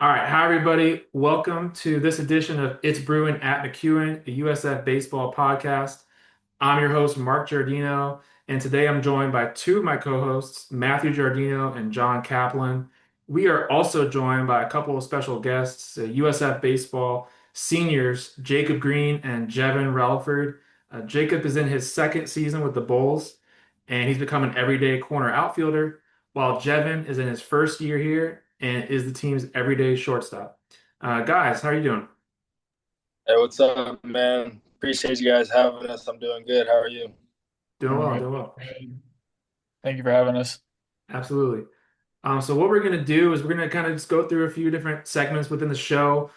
All right, hi everybody. Welcome to this edition of It's Brewing at McEwen, a USF baseball podcast. I'm your host, Mark Giardino, and today I'm joined by two of my co-hosts, Matthew Giardino and John Kaplan. We are also joined by a couple of special guests, USF baseball seniors, Jacob Green and Jevin Relaford. Jacob is in his second season with the Bulls, and he's become an everyday corner outfielder, while Jevin is in his first year here and is the team's everyday shortstop. Guys, how are you doing? Hey, what's up, man? Appreciate you guys having us. I'm doing good. How are you? Doing Doing well, good. doing well. Thank you for having us. Absolutely. So what we're going to do is we're going to kind of just go through a few different segments within the show.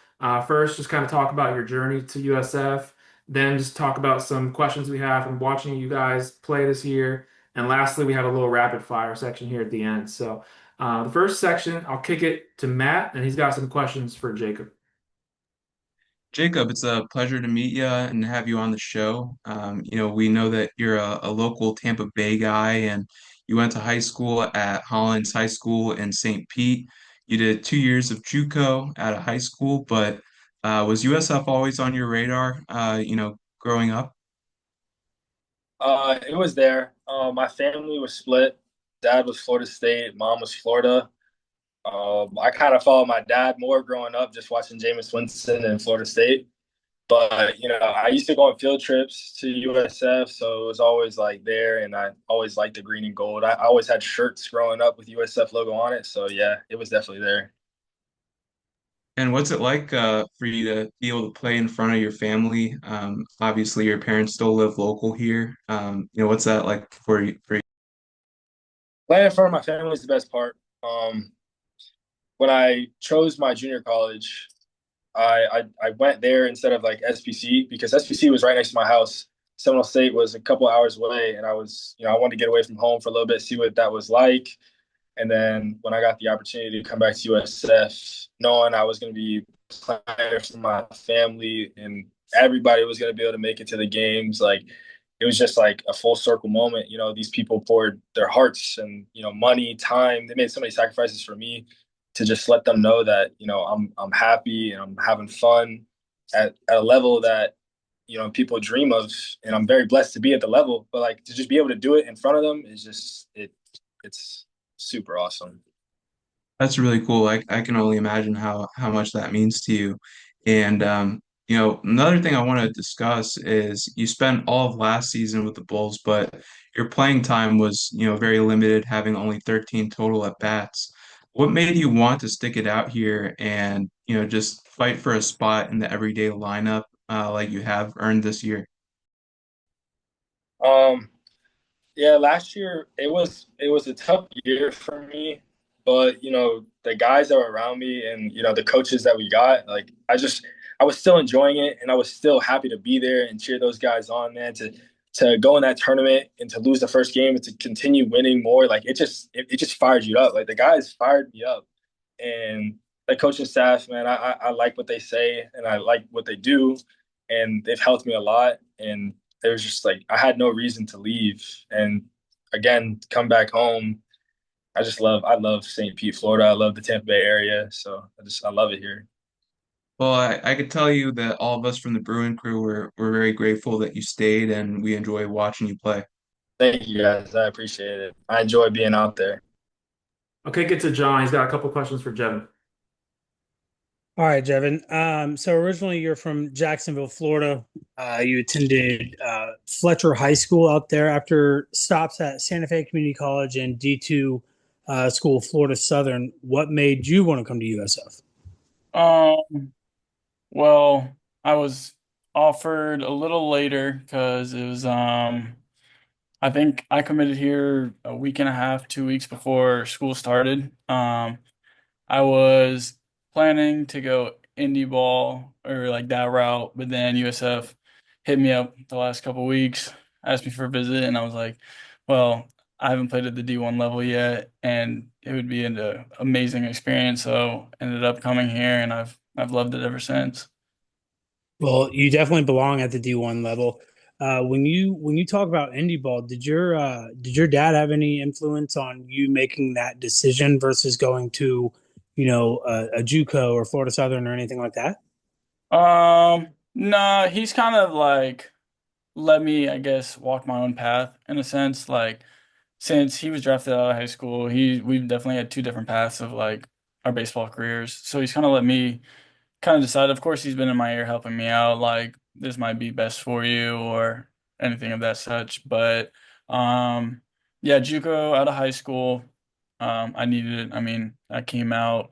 First, just kind of talk about your journey to USF, then just talk about some questions we have from watching you guys play this year. And lastly, we have a little rapid fire section here at the end. So the first section, I'll kick it to Matt, and he's got some questions for Jacob. Jacob, it's a pleasure to meet you and have you on the show. We know that you're a local Tampa Bay guy and you went to high school at Hollins High School in St. Pete. You did 2 years of JUCO out of high school, but was USF always on your radar, growing up? It was there. My family was split. Dad was Florida State, mom was Florida. I kind of followed my dad more growing up, just watching Jameis Winston and Florida State. But I used to go on field trips to USF, so it was always like there, and I always liked the green and gold. I always had shirts growing up with USF logo on it, so yeah, it was definitely there. And what's it like for you to be able to play in front of your family? Obviously, your parents still live local here. What's that like for you? Playing in front of my family is the best part. When I chose my junior college, I went there instead of like SPC because SPC was right next to my house. Seminole State was a couple hours away, and I wanted to get away from home for a little bit, see what that was like. And then when I got the opportunity to come back to USF, knowing I was going to be playing for my family and everybody was going to be able to make it to the games, like it was just like a full circle moment. These people poured their hearts and money, time. They made so many sacrifices for me to just let them know that I'm happy and I'm having fun at a level that people dream of, and I'm very blessed to be at the level. But like to just be able to do it in front of them is just it's super awesome. That's really cool. I can only imagine how much that means to you. And another thing I want to discuss is you spent all of last season with the Bulls, but your playing time was, very limited, having only 13 total at bats. What made you want to stick it out here and, just fight for a spot in the everyday lineup, like you have earned this year? Um, yeah, last year it was a tough year for me, but the guys that were around me and the coaches that we got, like I was still enjoying it and I was still happy to be there and cheer those guys on, man. To go in that tournament and to lose the first game and to continue winning more, like it just fired you up. Like the guys fired me up, and the coaching staff, man, I like what they say and I like what they do, and they've helped me a lot. And it was just like I had no reason to leave. And again, come back home. I love St. Pete, Florida. I love the Tampa Bay area. So I love it here. Well, I could tell you that all of us from the Bruin crew were very grateful that you stayed and we enjoy watching you play. Thank you guys. I appreciate it. I enjoy being out there. Okay, get to John. He's got a couple questions for Jevin. All right, Jevin. So originally you're from Jacksonville, Florida. You attended Fletcher High School out there after stops at Santa Fe Community College and D2 School, Florida Southern. What made you want to come to USF? Um, well, I was offered a little later because it was I think I committed here a week and a half, 2 weeks before school started. I was planning to go indie ball or like that route, but then USF hit me up the last couple weeks, asked me for a visit, and I was like, well, I haven't played at the D1 level yet, and it would be an amazing experience. So ended up coming here, and I've loved it ever since. Well, you definitely belong at the D1 level. When you talk about indie ball, did your dad have any influence on you making that decision versus going to a JUCO or Florida Southern or anything like that? No, he's kind of like let me, I guess, walk my own path in a sense. Like since he was drafted out of high school, we've definitely had two different paths of like our baseball careers. So he's kind of let me kind of decide. Of course, he's been in my ear helping me out, like this might be best for you or anything of that such. But yeah, JUCO out of high school, I needed it. I mean, I came out.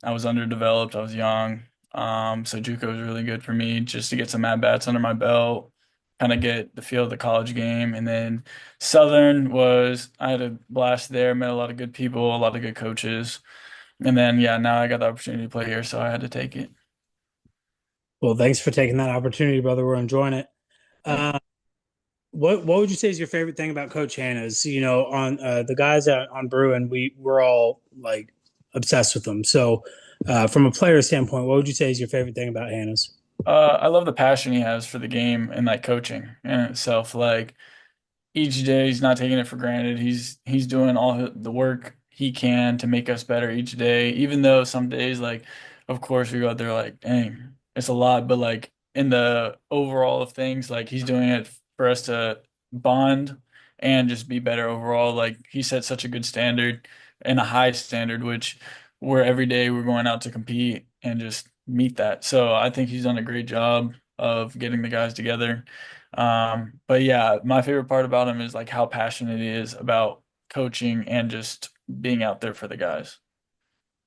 I was underdeveloped. I was young. So JUCO was really good for me just to get some at bats under my belt, kind of get the feel of the college game. And then Southern was, I had a blast there, met a lot of good people, a lot of good coaches. And then, yeah, now I got the opportunity to play here, so I had to take it. Well, thanks for taking that opportunity, brother. We're enjoying it. Thank Uh, what would you say is your favorite thing about Coach Hanna's? On the guys on Bruin, we're all like obsessed with them. So, from a player standpoint, what would you say is your favorite thing about Hanna's? I love the passion he has for the game and like coaching in itself. Like, each day he's not taking it for granted. He's doing all the work he can to make us better each day. Even though some days, like, of course, we go out there like, dang, it's a lot. But like in the overall of things, like he's doing it for us to bond and just be better overall. Like he set such a good standard and a high standard, which we're every day we're going out to compete and just meet that. So I think he's done a great job of getting the guys together. But yeah, my favorite part about him is like how passionate he is about coaching and just being out there for the guys.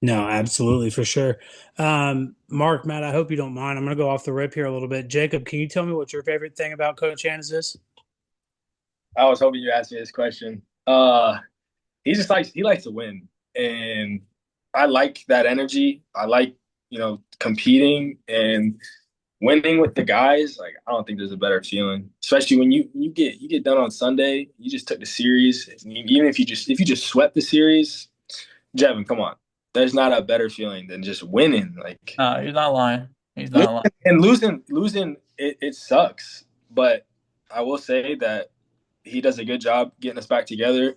No, absolutely, for sure. Mark, Matt, I hope you don't mind. I'm going to go off the rip here a little bit. Jacob, can you tell me what your favorite thing about Coach Hanna's is? I was hoping you asked me this question. He likes to win, and I like that energy. I like competing and winning with the guys. Like I don't think there's a better feeling, especially when you get done on Sunday. You just took the series, even if you just swept the series. Jevin, come on, there's not a better feeling than just winning. Like He's not lying. He's not lying. and losing it sucks, but I will say that he does a good job getting us back together,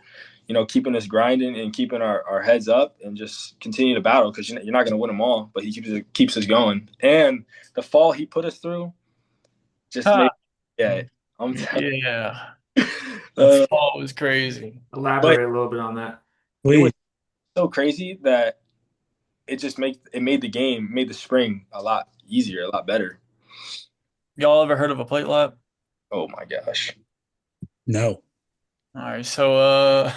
keeping us grinding and keeping our heads up and just continue to battle because you're not going to win them all, but he keeps us going. And the fall he put us through just Ha, made, yeah, I'm telling yeah, you. the fall was crazy. But Elaborate a little bit on that. it was Please. so crazy that it made the spring a lot easier, a lot better. Y'all ever heard of a plate lap? Oh my gosh. No. All right, so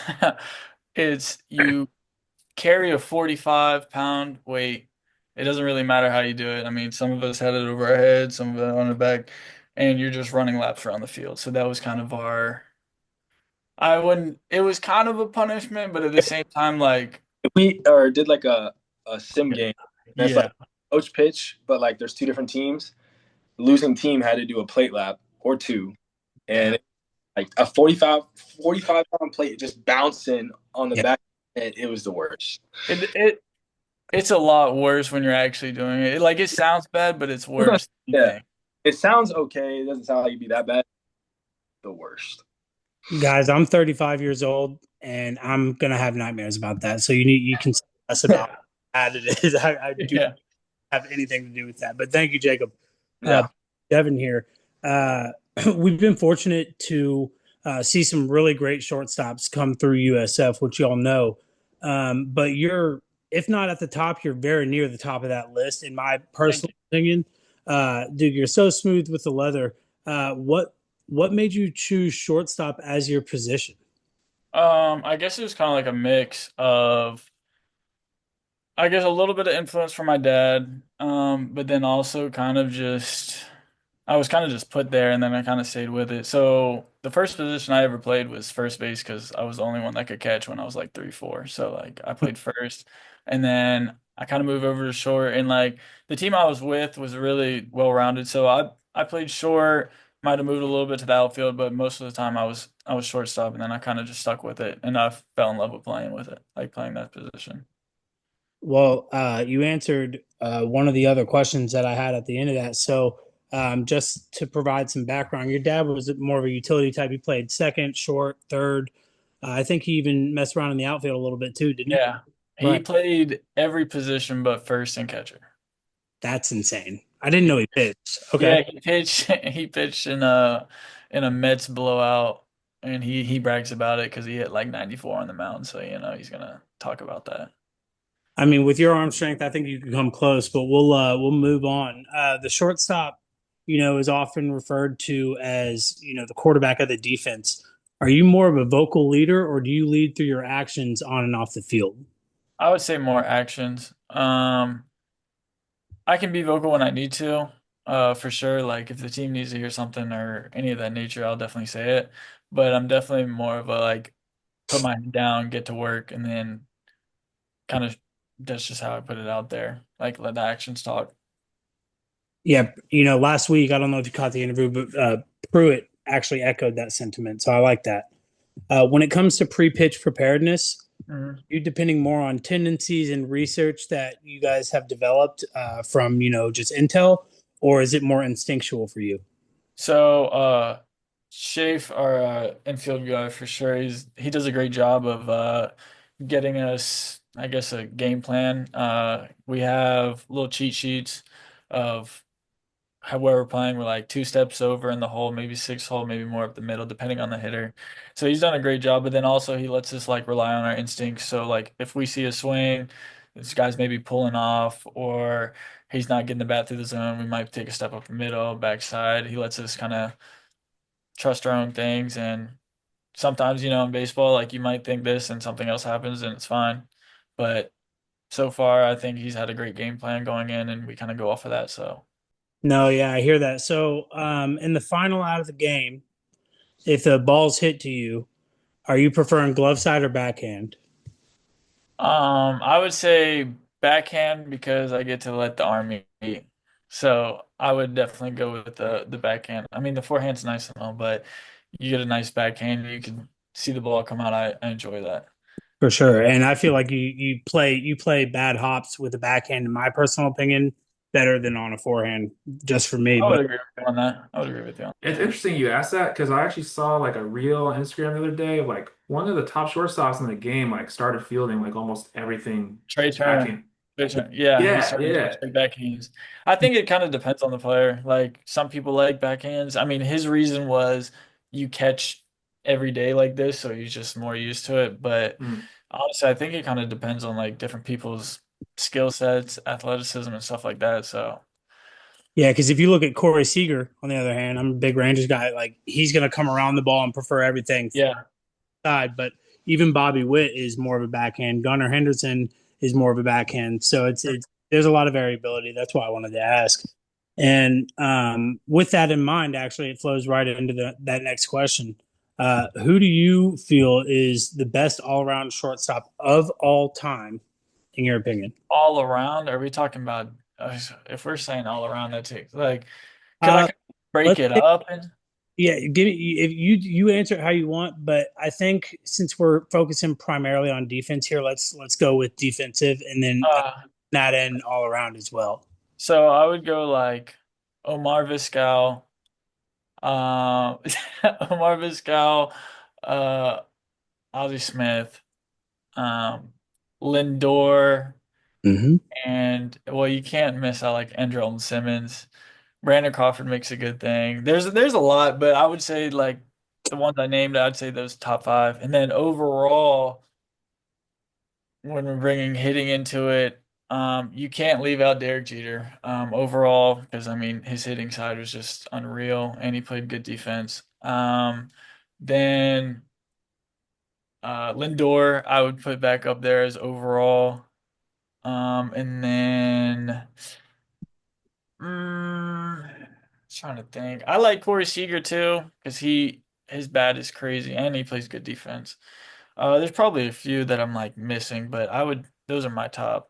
it's you carry a 45-pound weight. It doesn't really matter how you do it. I mean, some of us had it over our head, some of it on the back, and you're just running laps around the field. So that was kind of our I wouldn't, it was kind of a punishment, but at the same time, like, If we or did like a sim game, that's like yeah, coach pitch, but like there's two different teams. Losing team had to do a plate lap or two, yeah. and like a 45 pound plate just bouncing on the Yeah. back. It was the worst. It's a lot worse when you're actually doing it. Like, it sounds bad, but it's worse than you Yeah, think. it sounds okay. It doesn't sound like it'd be that bad. The worst. Guys, I'm 35 years old and I'm going to have nightmares about that. So you can say less about how bad it is. I do Yeah. not have anything to do with that. But thank you, Jacob. Uh, Yeah. Devin here. Uh, we've been fortunate to see some really great shortstops come through USF, which y'all know. But you're, if not at the top, you're very near the top of that list, in my Thank personal you. opinion. Dude, you're so smooth with the leather. What made you choose shortstop as your position? I guess it was kind of like a mix of, I guess, a little bit of influence from my dad, but then also kind of just I was kind of just put there and then I kind of stayed with it. So the first position I ever played was first base because I was the only one that could catch when I was like 3, 4. So like I played first and then I kind of moved over to short and like the team I was with was really well rounded. So I played short, might have moved a little bit to the outfield, but most of the time I was shortstop and then I kind of just stuck with it and I fell in love with playing with it, like playing that position. Well, you answered one of the other questions that I had at the end of that. So, just to provide some background, your dad was more of a utility type. He played second, short, third. I think he even messed around in the outfield a little bit too, didn't he? Yeah. He played every position but first and catcher. That's insane. I didn't know he pitched. Okay. Yeah, he pitched he pitched in a Mets blowout, and he brags about it because he hit like 94 on the mound, so he's gonna talk about that. I mean, with your arm strength, I think you can come close, but we'll move on. The shortstop, is often referred to as, the quarterback of the defense. Are you more of a vocal leader or do you lead through your actions on and off the field? I would say more actions. I can be vocal when I need to, for sure. Like if the team needs to hear something or any of that nature, I'll definitely say it. But I'm definitely more of a like put my head down, get to work, and then kind of that's just how I put it out there. Like let the actions talk. Yeah, last week, I don't know if you caught the interview, but Pruitt actually echoed that sentiment. So I like that. When it comes to pre-pitch preparedness, Mhm. you depending more on tendencies and research that you guys have developed from, just intel, or is it more instinctual for you? So, Shafe, our infield guy for sure, he does a great job of getting us, I guess, a game plan. We have little cheat sheets of how where we're playing. We're like two steps over in the hole, maybe six hole, maybe more up the middle, depending on the hitter. So he's done a great job. But then also he lets us like rely on our instincts. So like if we see a swing, this guy's maybe pulling off or he's not getting the bat through the zone, we might take a step up the middle, backside. He lets us kind of trust our own things. And sometimes, in baseball, like you might think this and something else happens and it's fine. But so far, I think he's had a great game plan going in, and we kind of go off of that. So. No, yeah, I hear that. So, in the final out of the game, if the ball's hit to you, are you preferring glove side or backhand? I would say backhand because I get to let the arm eat. So I would definitely go with the backhand. I mean, the forehand's nice and all, but you get a nice backhand, you can see the ball come out. I enjoy that. For sure. And I feel like you play bad hops with a backhand, in my personal opinion, better than on a forehand, just for me. I would But agree with you on that. I would agree with you. It's interesting you asked that because I actually saw like a reel on Instagram the other day of like one of the top shortstops in the game like started fielding like almost everything Trey Turner. backhand. Trey Turner. Yeah, he Yeah, started doing yeah. straight backhands. I think it kind of depends on the player. Like some people like backhands. I mean, his reason was you catch every day like this, so he's just more used to it. But Mm. honestly, I think it kind of depends on like different people's skill sets, athleticism, and stuff like that. So yeah, because if you look at Corey Seager, on the other hand, I'm a big Rangers guy. Like he's going to come around the ball and prefer everything yeah, side. But even Bobby Witt is more of a backhand. Gunnar Henderson is more of a backhand. So it's there's a lot of variability. That's why I wanted to ask. And with that in mind, actually, it flows right into that next question. Who do you feel is the best all around shortstop of all time, in your opinion? all around. Are we talking about if we're saying all around? That takes like, could I Uh, kind of break let's it up and Yeah, give me if you answer it how you want, but I think since we're focusing primarily on defense here, let's go with defensive, and then uh that end all around as well. so I would go like Omar Vizquel, um, Omar Vizquel, uh, Ozzie Smith, um, Lindor, Mm-hmm. and well, you can't miss out like Andrelton Simmons. Brandon Crawford makes a good thing. There's a lot, but I would say like the ones I named, I'd say those top five, and then overall. When we're bringing hitting into it, you can't leave out Derek Jeter overall because I mean his hitting side was just unreal and he played good defense. Then Lindor, I would put back up there as overall. And then trying to think, I like Corey Seager too because his bat is crazy and he plays good defense. There's probably a few that I'm like missing, but those are my top.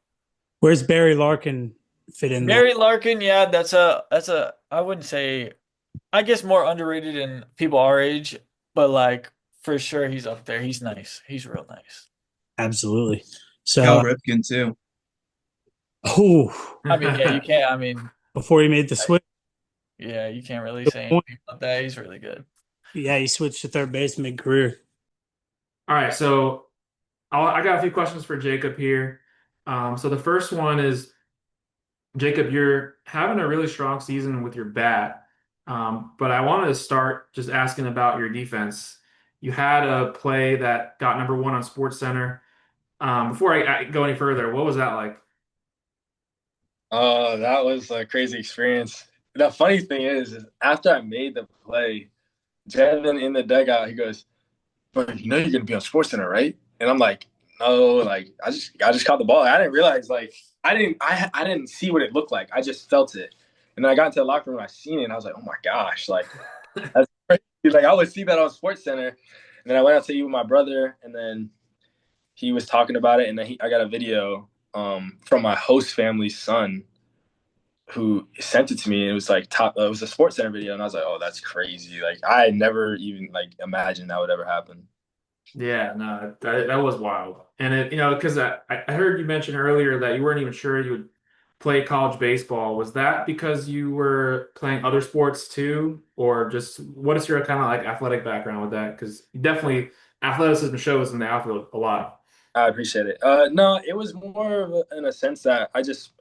Where's Barry Larkin fit in there? Barry Larkin, yeah, that's a I wouldn't say I guess more underrated in people our age, but like for sure he's up there. He's nice. He's real nice. Absolutely. Cal So, Ripken too. oh, I mean, yeah, you can't I mean, before he made the switch, yeah, you can't really good say point. anything about that. He's really good. Yeah, he switched to third base mid career. All right, so I got a few questions for Jacob here. So the first one is Jacob, you're having a really strong season with your bat, but I wanted to start just asking about your defense. You had a play that got number one on SportsCenter. Before I go any further, what was that like? That was a crazy experience. The funny thing is after I made the play, Jevin in the dugout, he goes, "But you know you're gonna be on SportsCenter, right?" And I'm like, "No, like I just caught the ball. I didn't realize like I didn't see what it looked like. I just felt it." And then I got into the locker room and I seen it and I was like, "Oh my gosh, like that's crazy." Like I would see that on SportsCenter. And then I went out to eat with my brother and then he was talking about it and then I got a video from my host family's son who sent it to me. It was like it was a SportsCenter video and I was like, "Oh, that's crazy." Like I never even like imagined that would ever happen. Yeah, no, that was wild. And because I heard you mention earlier that you weren't even sure you would play college baseball. Was that because you were playing other sports too, or just what is your kind of like athletic background with that? Because definitely athleticism shows in the outfield a lot. I appreciate it. No, it was more of in a sense that I just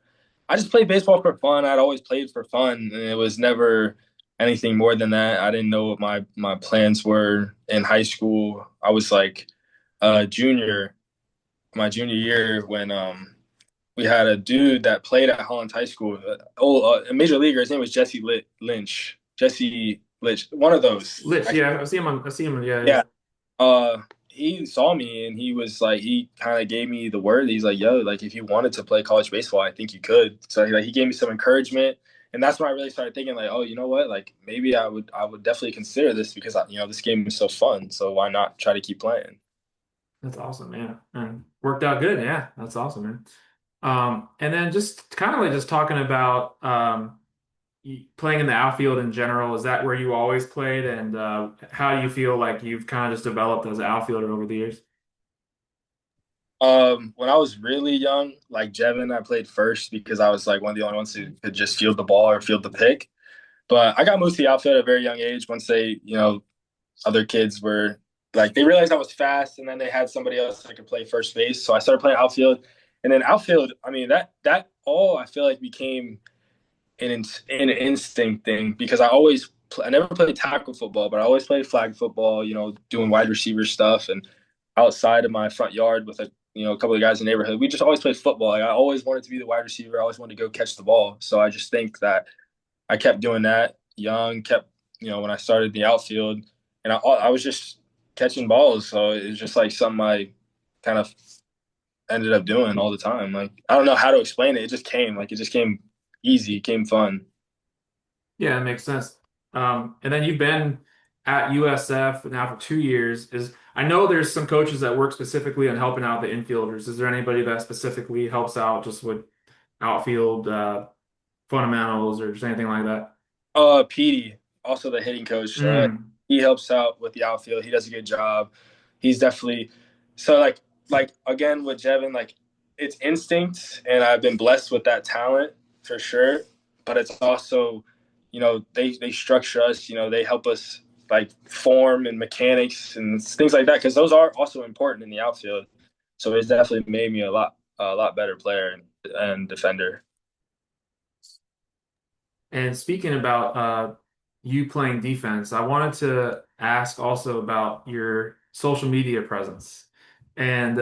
played baseball for fun. I'd always played for fun, and it was never anything more than that. I didn't know what my plans were in high school. I was like a junior, my junior year when we had a dude that played at Holland High School. A major leaguer. His name was Lynch. Jesse Lynch, one of those. Lich, yeah, I see him, yeah, yeah. Yeah, uh, he saw me and he was like, he kind of gave me the word. He's like, "Yo, like if you wanted to play college baseball, I think you could." So he gave me some encouragement, and that's when I really started thinking like, "Oh, you know what? Like maybe I would definitely consider this because this game is so fun. So why not try to keep playing?" That's awesome, man. And worked out good, yeah. That's awesome, man. And then just kind of like just talking about playing in the outfield in general, is that where you always played? And how do you feel like you've kind of just developed as an outfielder over the years? When I was really young, like Jevin, I played first because I was like one of the only ones who could just field the ball or field the pick. But I got moved to the outfield at a very young age once other kids were like they realized I was fast, and then they had somebody else that could play first base. So I started playing outfield, and then outfield. I mean that all I feel like became an instinct thing because I never played tackle football, but I always played flag football. Doing wide receiver stuff and outside of my front yard with a couple of guys in the neighborhood. We just always played football. Like I always wanted to be the wide receiver. I always wanted to go catch the ball. So I just think that I kept doing that young, kept, when I started the outfield and I was just catching balls. So it was just like something I kind of ended up doing all the time. Like, I don't know how to explain it. It just came easy, it came fun. Yeah, it makes sense. And then you've been at USF now for 2 years. I know there's some coaches that work specifically on helping out the infielders. Is there anybody that specifically helps out just with outfield fundamentals or just anything like that? Petey, also the hitting coach, Mm. he helps out with the outfield. He does a good job. He's definitely so like again with Jevin, like it's instinct, and I've been blessed with that talent for sure. But it's also, they structure us. They help us like form and mechanics and things like that because those are also important in the outfield. So it's definitely made me a lot better player and defender. And speaking about you playing defense, I wanted to ask also about your social media presence. And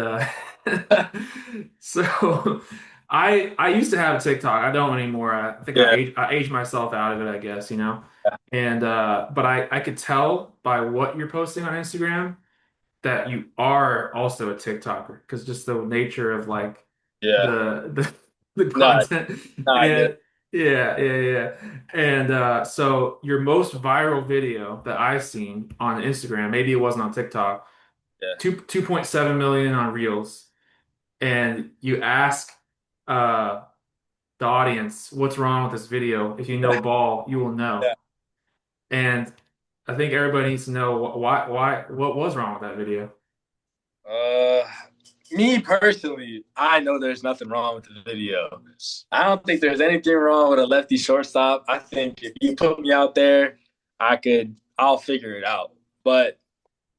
so I used to have a TikTok. I don't anymore. I think Yeah, I aged myself out of it, I guess, you know. yeah, And but I could tell by what you're posting on Instagram that you are also a TikToker because just the nature of like yeah. the No, content no, I get it. and yeah. And so your most viral video that I've seen on Instagram, maybe it wasn't on TikTok, Yeah. 2.7 million on Reels, and you ask uh the audience what's wrong with this video. If you know ball, you will know. Yeah. And I think everybody needs to know what was wrong with that video. Uh, Me personally, I know there's nothing wrong with the video. I don't think there's anything wrong with a lefty shortstop. I think if you put me out there, I'll figure it out. But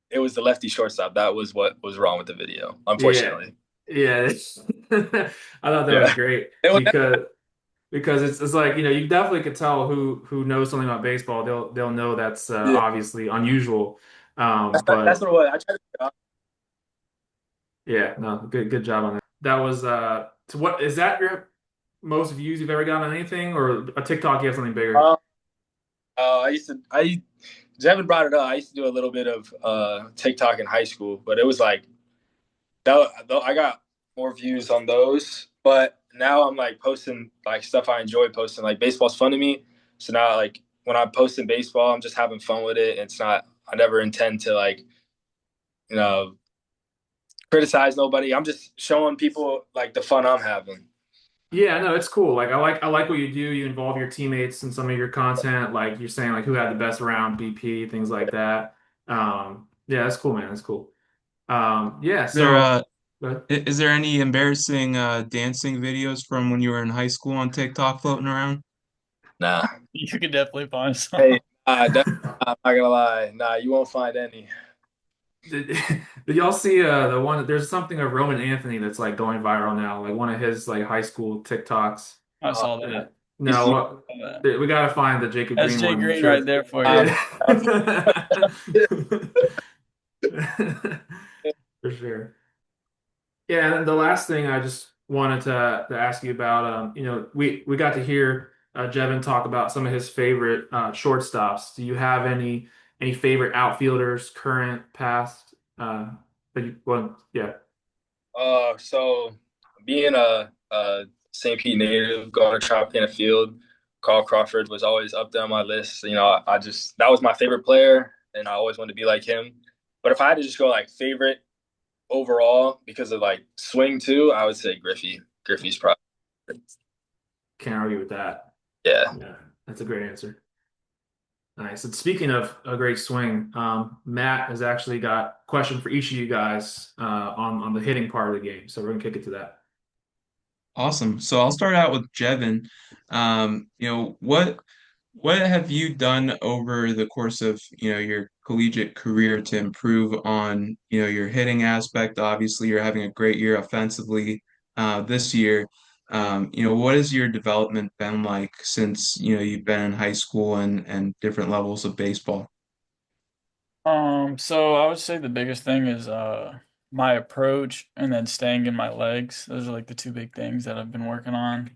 it was the lefty shortstop. That was what was wrong with the video, Yeah. unfortunately. Yeah, I thought that was Yeah. great It was, because it's like you definitely could tell who knows something about baseball. They'll know that's yeah, obviously unusual. that's But what it was. I tried to. yeah, no, good job on that. That was so what is that your most views you've ever gotten on anything or a TikTok you have something bigger? Uh, I used to. Jevin brought it up. I used to do a little bit of TikTok in high school, but it was like that. Though I got more views on those, but now I'm like posting like stuff I enjoy posting. Like baseball's fun to me, so now like when I'm posting baseball, I'm just having fun with it. It's not. I never intend to like you know criticize nobody. I'm just showing people like the fun I'm having. Yeah, no, it's cool. Like I like what you do. You involve your teammates in some of your content. Like you're saying like who had the best round, BP, things like that. Yeah, that's cool, man. That's cool. Yeah, There so but is there any embarrassing dancing videos from when you were in high school on TikTok floating around? Nah. You could definitely find Hey, some. I'm not gonna lie. Nah, you won't find any. did, did y'all see the one there's something of Roman Anthony that's like going viral now, like one of his like high school TikToks. I Uh, saw Uh, that. you see, no, Saw that. we gotta find the Jacob That's Green Jay one. I'm Green sure right it's there for you. uh, yeah. For sure. Yeah, and the last thing I just wanted to ask you about, we got to hear Jevin talk about some of his favorite shortstops. Do you have any favorite outfielders, current, past? Well, yeah, so being a St. Pete native, going to Tropicana Field, Carl Crawford was always up there on my list. I just that was my favorite player, and I always wanted to be like him. But if I had to just go like favorite overall because of like swing too, I would say Griffey. Griffey's probably can't argue with that. yeah. Yeah, that's a great answer. Nice. And speaking of a great swing, Matt has actually got a question for each of you guys on the hitting part of the game. So we're gonna kick it to that. Awesome. So I'll start out with Jevin. What have you done over the course of, your collegiate career to improve on, your hitting aspect? Obviously, you're having a great year offensively this year. What has your development been like since, you've been in high school and different levels of baseball? So I would say the biggest thing is my approach and then staying in my legs. Those are like the two big things that I've been working on.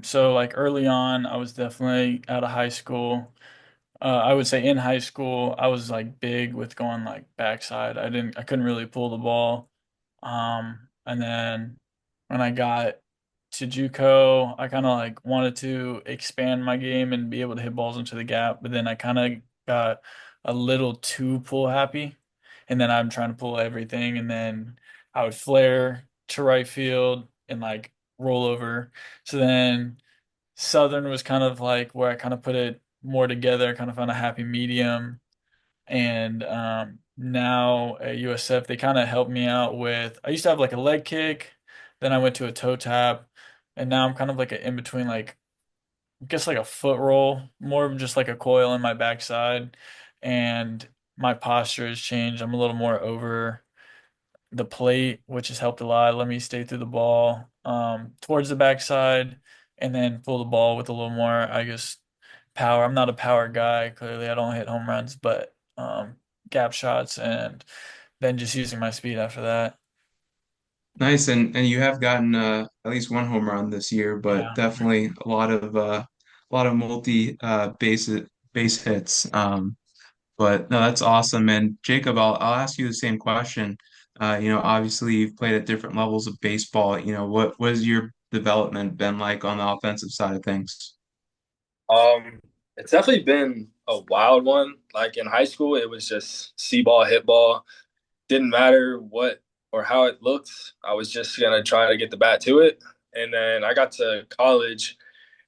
So like early on, I was definitely out of high school. I would say in high school, I was like big with going like backside. I couldn't really pull the ball. And then when I got to JUCO, I kind of like wanted to expand my game and be able to hit balls into the gap, but then I kind of got a little too pull happy. And then I'm trying to pull everything, and then I would flare to right field and like roll over. So then Southern was kind of like where I kind of put it more together, kind of found a happy medium. And now at USF, they kind of helped me out with. I used to have like a leg kick, then I went to a toe tap, and now I'm kind of like an in between, like I guess like a foot roll, more of just like a coil in my backside. And my posture has changed. I'm a little more over the plate, which has helped a lot. Let me stay through the ball towards the backside and then pull the ball with a little more, I guess, power. I'm not a power guy. Clearly, I don't hit home runs, but gap shots and then just using my speed after that. Nice, and you have gotten at least one home run this year, but Yeah. definitely a lot of multi base hits. But no, that's awesome. And Jacob, I'll ask you the same question. Obviously you've played at different levels of baseball. What has your development been like on the offensive side of things? Um, it's definitely been a wild one. Like in high school, it was just see ball, hit ball. Didn't matter what or how it looked. I was just gonna try to get the bat to it. And then I got to college,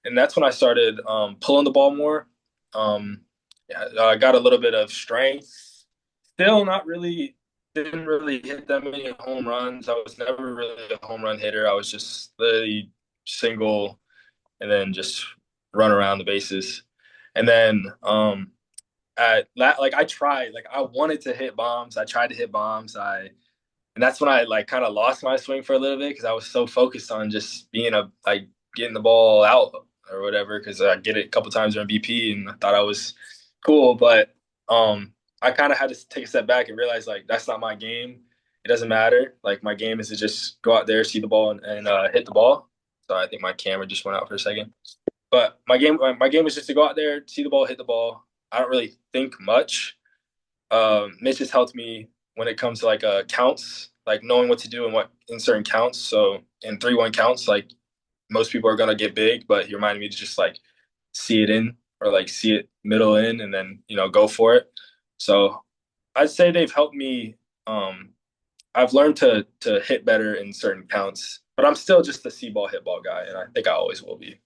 and that's when I started pulling the ball more. Um, yeah, I got a little bit of strength. Still not really, didn't really hit that many home runs. I was never really a home run hitter. I was just literally single and then just run around the bases. And then like I tried, like I wanted to hit bombs. I tried to hit bombs. I And that's when I like kind of lost my swing for a little bit because I was so focused on just being like getting the ball out or whatever because I get it a couple times during BP and I thought I was cool, but I kind of had to take a step back and realize like that's not my game. It doesn't matter. Like my game is to just go out there, see the ball, and hit the ball. So I think my camera just went out for a second. But my game was just to go out there, see the ball, hit the ball. I don't really think much. Mitch has helped me when it comes to like counts, like knowing what to do and what in certain counts. So in 3-1 counts, like most people are gonna get big, but he reminded me to just like see it in or like see it middle in and then go for it. So I'd say they've helped me. I've learned to hit better in certain counts, but I'm still just the see ball hit ball guy, and I think I always will be.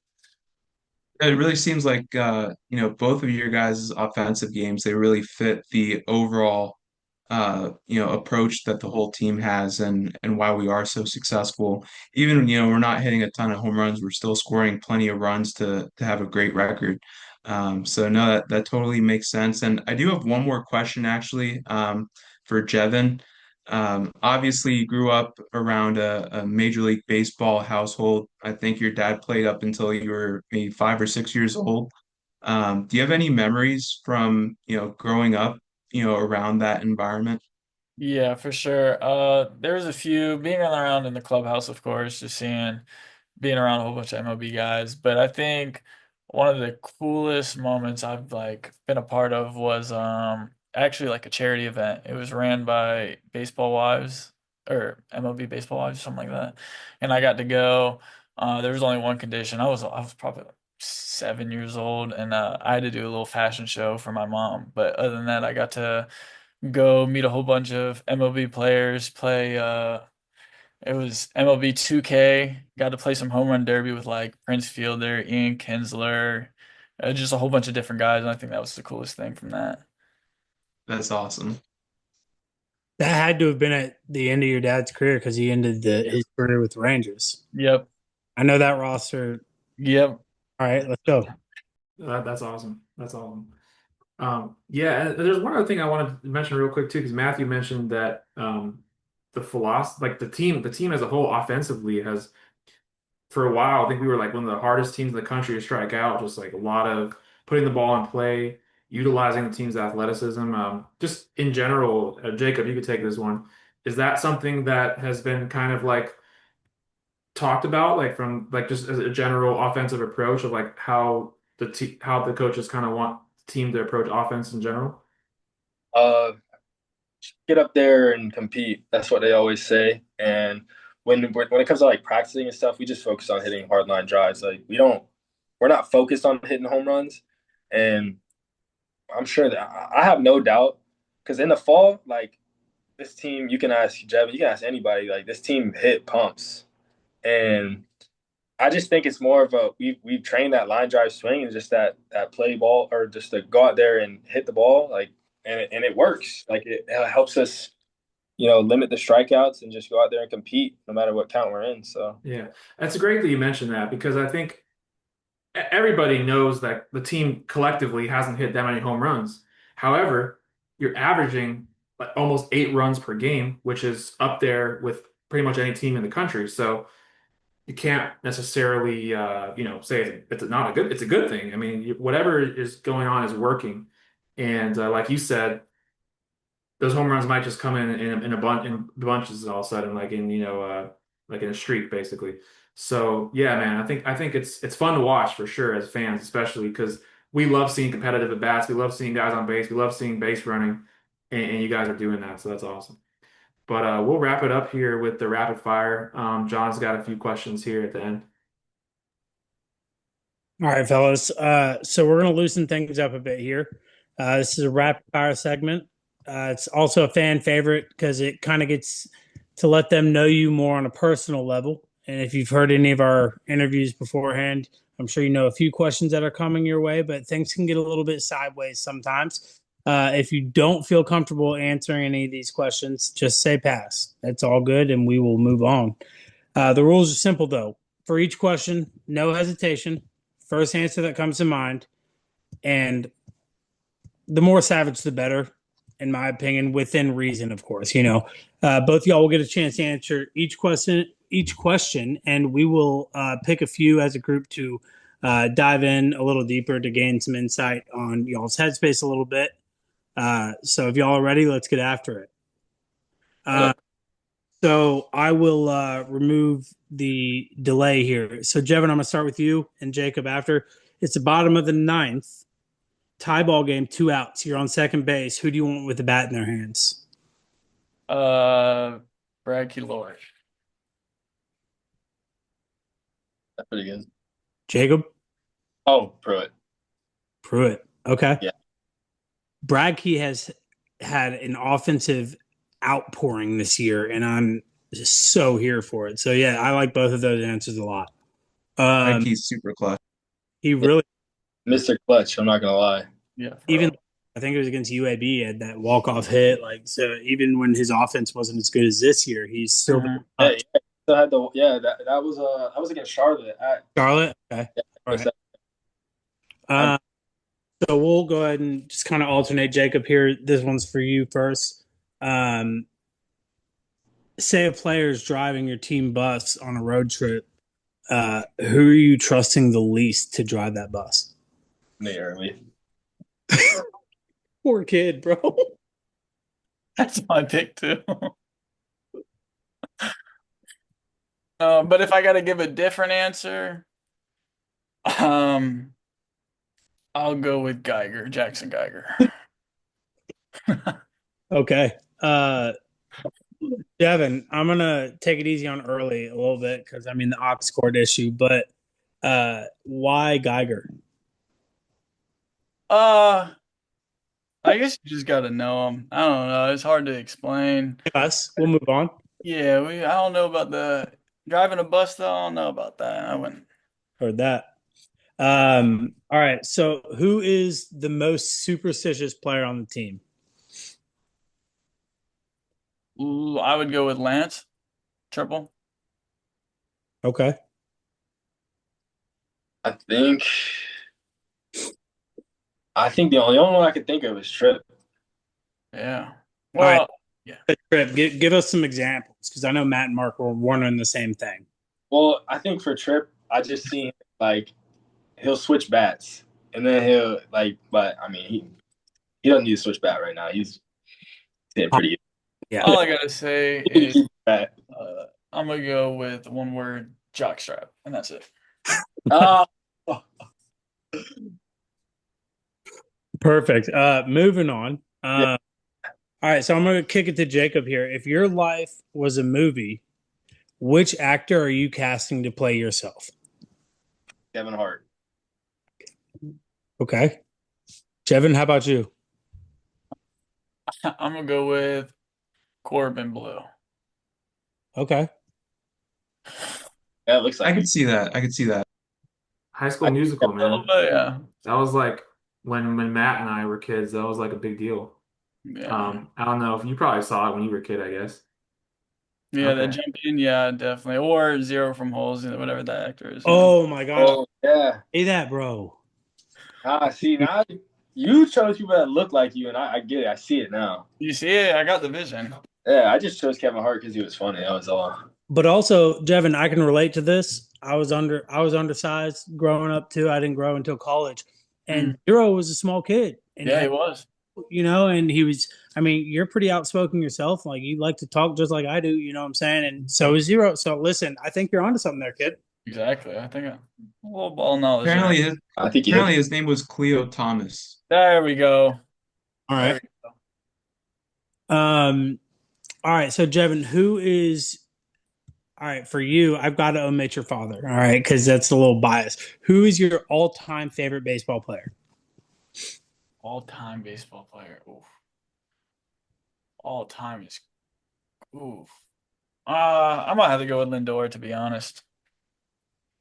It really seems like both of your guys' offensive games, they really fit the overall approach that the whole team has and why we are so successful. Even, we're not hitting a ton of home runs, we're still scoring plenty of runs to have a great record. So no, that totally makes sense. And I do have one more question actually, for Jevin. Obviously, you grew up around a Major League Baseball household. I think your dad played up until you were maybe 5 or 6 years old. Do you have any memories from, growing up, around that environment? Yeah, for sure. There's a few being around in the clubhouse, of course, just seeing being around a whole bunch of MLB guys. But I think one of the coolest moments I've like been a part of was actually like a charity event. It was ran by Baseball Wives or MLB Baseball Wives, something like that. And I got to go. There was only one condition. I was probably like 7 years old, and I had to do a little fashion show for my mom. But other than that, I got to go meet a whole bunch of MLB players, play it was MLB 2K. Got to play some home run derby with like Prince Fielder, Ian Kinsler, just a whole bunch of different guys, and I think that was the coolest thing from that. That's awesome. That had to have been at the end of your dad's career because he ended his career with the Rangers. Yep. I know that roster. Yep. All right, let's go. That's awesome. That's awesome. Yeah, and there's one other thing I wanted to mention real quick too, because Matthew mentioned that the philosophy, like the team as a whole offensively has for a while, I think we were like one of the hardest teams in the country to strike out, just like a lot of putting the ball in play, utilizing the team's athleticism. Just in general, Jacob, you could take this one. Is that something that has been kind of like talked about, like from like just as a general offensive approach of like how the coaches kind of want the team to approach offense in general? Uh, get up there and compete. That's what they always say. And when it comes to like practicing and stuff, we just focus on hitting hard line drives. Like we're not focused on hitting home runs. And I'm sure that I have no doubt because in the fall, like this team, you can ask Jevin, you can ask anybody. Like this team hit pumps, and I just think it's more of a we've trained that line drive swing and just that play ball or just to go out there and hit the ball like and it works. Like it helps us limit the strikeouts and just go out there and compete no matter what count we're in. So Yeah, that's great that you mentioned that because I think everybody knows that the team collectively hasn't hit that many home runs. However, you're averaging like almost 8 runs per game, which is up there with pretty much any team in the country. So you can't necessarily, say not a good, it's a good thing. I mean, whatever is going on is working. And like you said, those home runs might just come in a bunch in bunches all of a sudden, like like in a streak, basically. So yeah, man, I think it's fun to watch for sure as fans, especially because we love seeing competitive at bats. We love seeing guys on base. We love seeing base running, and you guys are doing that, so that's awesome. But we'll wrap it up here with the rapid fire. John's got a few questions here at the end. All right, fellas. So we're going to loosen things up a bit here. This is a rapid fire segment. It's also a fan favorite because it kind of gets to let them know you more on a personal level. And if you've heard any of our interviews beforehand, I'm sure you know a few questions that are coming your way, but things can get a little bit sideways sometimes. If you don't feel comfortable answering any of these questions, just say pass. That's all good, and we will move on. The rules are simple, though. For each question, no hesitation. First answer that comes to mind, and the more savage, the better. in my opinion, within reason, of course. Both y'all will get a chance to answer each question, and we will pick a few as a group to dive in a little deeper to gain some insight on y'all's headspace a little bit. So if y'all are ready, let's get after it. Yeah. So I will remove the delay here. So Jevin, I'm going to start with you and Jacob after. It's the bottom of the ninth, tie ball game, 2 outs. You're on second base. Who do you want with the bat in their hands? Brad Keylor. That's pretty good. Jacob? Oh, Pruitt. Pruitt. Okay. Yeah. Brad Key has had an offensive outpouring this year, and I'm just so here for it. So, yeah, I like both of those answers a lot. He's super clutch. He really, Mr. Clutch, I'm not going to lie. Yeah. even I think it was against UAB, had that walk-off hit. Like, so even when his offense wasn't as good as this year, he's still Yeah, still had that was against Charlotte at Charlotte. Okay. All right. So we'll go ahead and just kind of alternate. Jacob here. This one's for you first. Say a player is driving your team bus on a road trip. Who are you trusting the least to drive that bus? me early. Poor kid, bro. That's my pick too. But if I got to give a different answer, I'll go with Jackson Geiger. Okay. Devin, I'm gonna take it easy on early a little bit because I mean the ox cord issue, but why Geiger? I guess you just got to know him. I don't know. It's hard to explain. Us. We'll move on. Yeah, I don't know about the driving a bus though. I don't know about that. I wouldn't. Heard that. All right. So who is the most superstitious player on the team? Ooh, I would go with Lance. Triple. Okay. I think the only one I could think of is Tripp. Yeah. All right. Well, yeah. Trip, give us some examples because I know Matt and Mark were wondering the same thing. Well, I think for Tripp, I just seen like he'll switch bats and then he'll but I mean he doesn't need to switch bat right now. He's hitting pretty good. Yeah. All I gotta say is Bat. I'm gonna go with one word, jockstrap, and that's it. Oh, Perfect. Moving on. Yeah. All right, so I'm going to kick it to Jacob here. If your life was a movie, which actor are you casting to play yourself? Kevin Hart. Okay. Jevin, how about you? I'm gonna go with Corbin Blue. Okay. Yeah, it looks like I could see that. I could see that. High School Musical, A little man. bit, yeah. That was like when Matt and I were kids, that was like a big deal. Yeah. I don't know if you probably saw it when you were a kid, I guess. Yeah, that Okay. jump in, yeah, definitely. Or Zero from Holes, whatever that actor is. Oh my God. Oh yeah. Say that, bro. See now you chose people that look like you, and I get it. I see it now. You see it? I got the vision. Yeah, I just chose Kevin Hart because he was funny. That was all. But also, Jevin, I can relate to this. I was undersized growing up too. I didn't grow until college. And Zero was a small kid. And Yeah, he was. and he was, I mean, you're pretty outspoken yourself. Like you like to talk just like I do, you know what I'm saying? And so is Zero. So listen, I think you're onto something there, kid. Exactly. I think a little ball knowledge Apparently, there. his, I think apparently his name was Cleo Thomas. There we go. All There right. we go. All right. So Jevin, who is all right for you? I've got to omit your father. All right, because that's a little biased. Who is your all-time favorite baseball player? All-time baseball player. Oof. All-time is oof. I might have to go with Lindor, to be honest.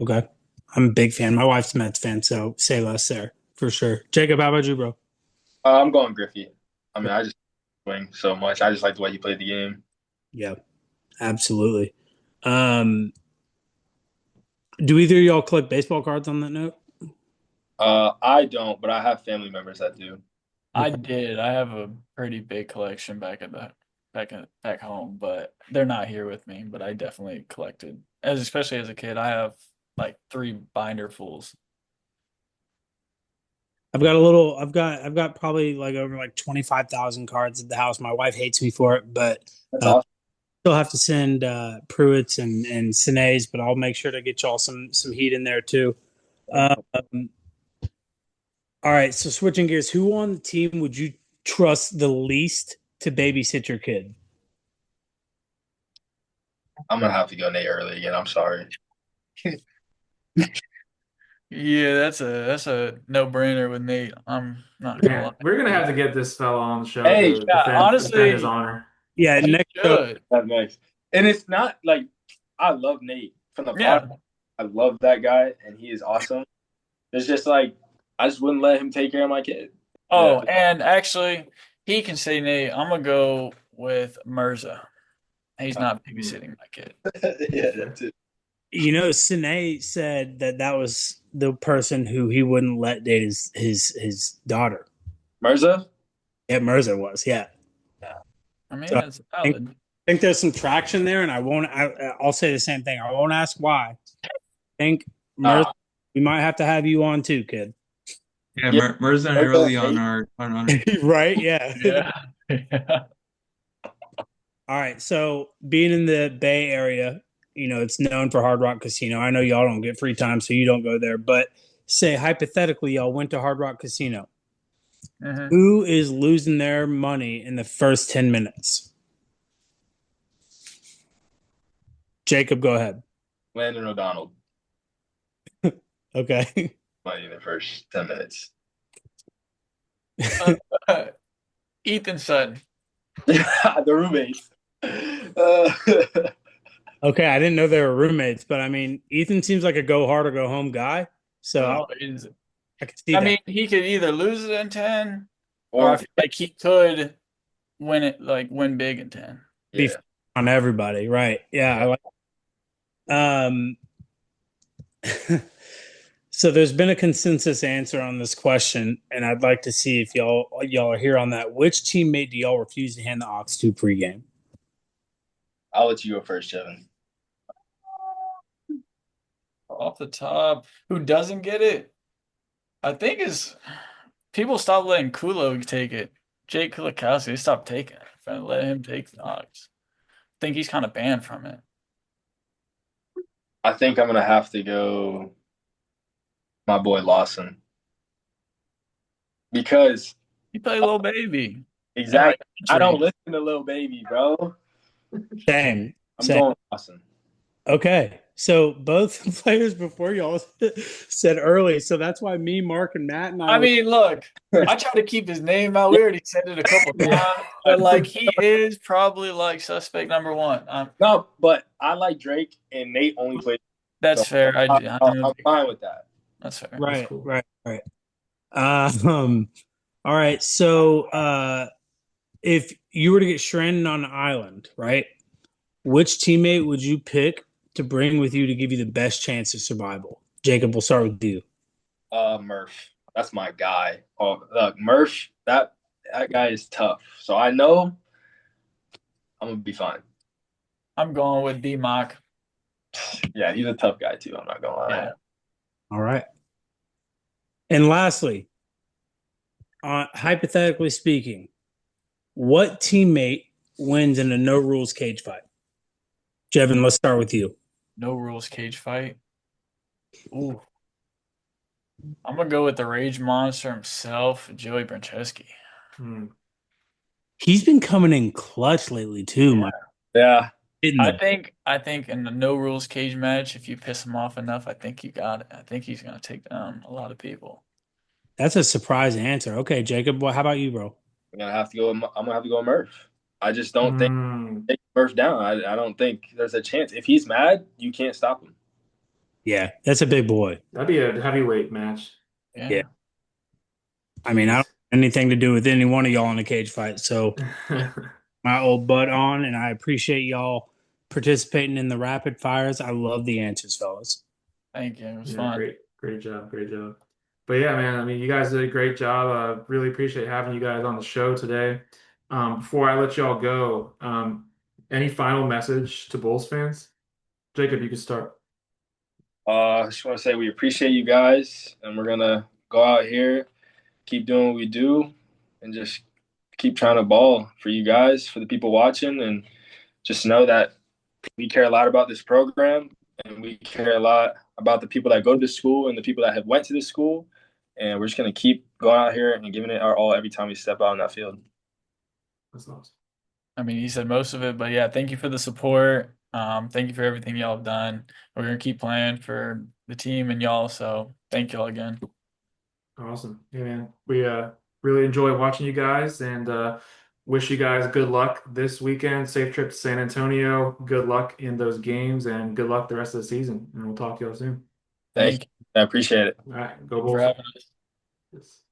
Okay. I'm a big fan. My wife's a Mets fan, so say less there for sure. Jacob, how about you, bro? I'm going Griffey. I mean, I just swing so much. I just like the way he played the game. Yeah, absolutely. Do either of y'all collect baseball cards on that note? I don't, but I have family members that do. I did. I have a pretty big collection back home, but they're not here with me. But I definitely collected, especially as a kid. I have like three binder fulls. I've got probably like over like 25,000 cards at the house. My wife hates me for it, but That's awesome. still have to send Pruitts and Sinays, but I'll make sure to get y'all some heat in there too. Um, all right, so switching gears, who on the team would you trust the least to babysit your kid? I'm gonna have to go Nate early again. I'm sorry. Yeah, that's a no-brainer with Nate. I'm not gonna lie. Man, we're gonna have to get this fella on the show Hey, to Yeah, defend his honestly, honor. Yeah, he next show. should. that next. And it's not like I love Nate from the Yeah. podcast. I love that guy, and he is awesome. It's just like I just wouldn't let him take care of my kid. Oh, Yeah. and actually, he can say Nate. I'm gonna go with Mirza. He's not babysitting my kid. Yeah, that's it. Sine said that was the person who he wouldn't let date his daughter. Mirza? Yeah, Mirza was. Yeah. I mean, So that's valid. I think there's some traction there, and I'll say the same thing. I won't ask why. I think Mirza, we might have to have you on too, kid. Yeah, Yeah, Mirza and Mirza early on Nate. our Right? Yeah. Yeah. Yeah. All right. So being in the Bay Area, it's known for Hard Rock Casino. I know y'all don't get free time, so you don't go there. But say hypothetically, y'all went to Hard Rock Casino. Mhm. Who is losing their money in the first 10 minutes? Jacob, go ahead. Landon O'Donnell. Okay. Money in the first 10 minutes. Ethan Sutton. The roommates. Okay. I didn't know they were roommates, but I mean, Ethan seems like a go hard or go home guy. So Oh, I can see I that. mean, he could either lose it in 10, or I or feel like he could win big in 10. Be yeah. on everybody. Right. Yeah. I like Um, so there's been a consensus answer on this question, and I'd like to see if y'all are here on that. Which teammate do y'all refuse to hand the aux to pregame? I'll let you go first, Jevin. Off the top, who doesn't get it? I think is people stop letting Kulo take it. Jake Kulikowski, they stopped taking it. Let him take the Knox. I think he's kind of banned from it. I think I'm gonna have to go my boy Lawson. Because He played Little Baby. exactly I don't Elementary. listen to Lil Baby, bro. Same. I'm Same. going Lawson. Okay. So both players before y'all said early. So that's why me, Mark, and Matt and I mean, look, I try to keep his name out. We already said it a couple times, but like he is probably like suspect number one. No, but I like Drake and Nate only played. That's So fair. I I'm fine with that. That's fair. right, cool. right. All right. So if you were to get stranded on an island, right? Which teammate would you pick to bring with you to give you the best chance of survival? Jacob, we'll start with you. Murph. That's my guy. Oh, look, Murph, that guy is tough. So I know I'm gonna be fine. I'm going with D-Mock. Yeah, he's a tough guy too. I'm not gonna lie. Yeah. All right. And lastly, hypothetically speaking, what teammate wins in a no rules cage fight? Jevin, let's start with you. No rules cage fight. Ooh. I'm gonna go with the Rage Monster himself, Joey Brancheski. Hmm. He's been coming in clutch lately too, Mike. Yeah. I think in the no rules cage match, if you piss him off enough, I think you got it. I think he's gonna take down a lot of people. That's a surprise answer. Okay, Jacob, how about you, bro? I'm gonna have to go. I'm gonna have to go with Murph. I just don't think take Murph down. I don't think there's a chance. If he's mad, you can't stop him. Yeah, that's a big boy. That'd be a heavyweight match. Yeah. I mean, I don't have anything to do with any one of y'all in a cage fight. So my old butt on, and I appreciate y'all participating in the rapid fires. I love the answers, fellas. Thank you. It was Yeah, fun. great job. But yeah, man, I mean, you guys did a great job. Really appreciate having you guys on the show today. Before I let y'all go, any final message to Bulls fans? Jacob, you can start. I just want to say we appreciate you guys, and we're gonna go out here, keep doing what we do, and just keep trying to ball for you guys, for the people watching, and just know that we care a lot about this program, and we care a lot about the people that go to the school and the people that have went to the school, and we're just gonna keep going out here and giving it our all every time we step out on that field. That's awesome. I mean, he said most of it, but yeah, thank you for the support. Thank you for everything y'all have done. We're gonna keep playing for the team and y'all, so thank y'all again. Awesome. Yeah, man. We really enjoy watching you guys and wish you guys good luck this weekend. Safe trip to San Antonio. Good luck in those games and good luck the rest of the season. And we'll talk to y'all soon. Thank Thank you. I appreciate it. All right, go you for Bulls. having us. Yes.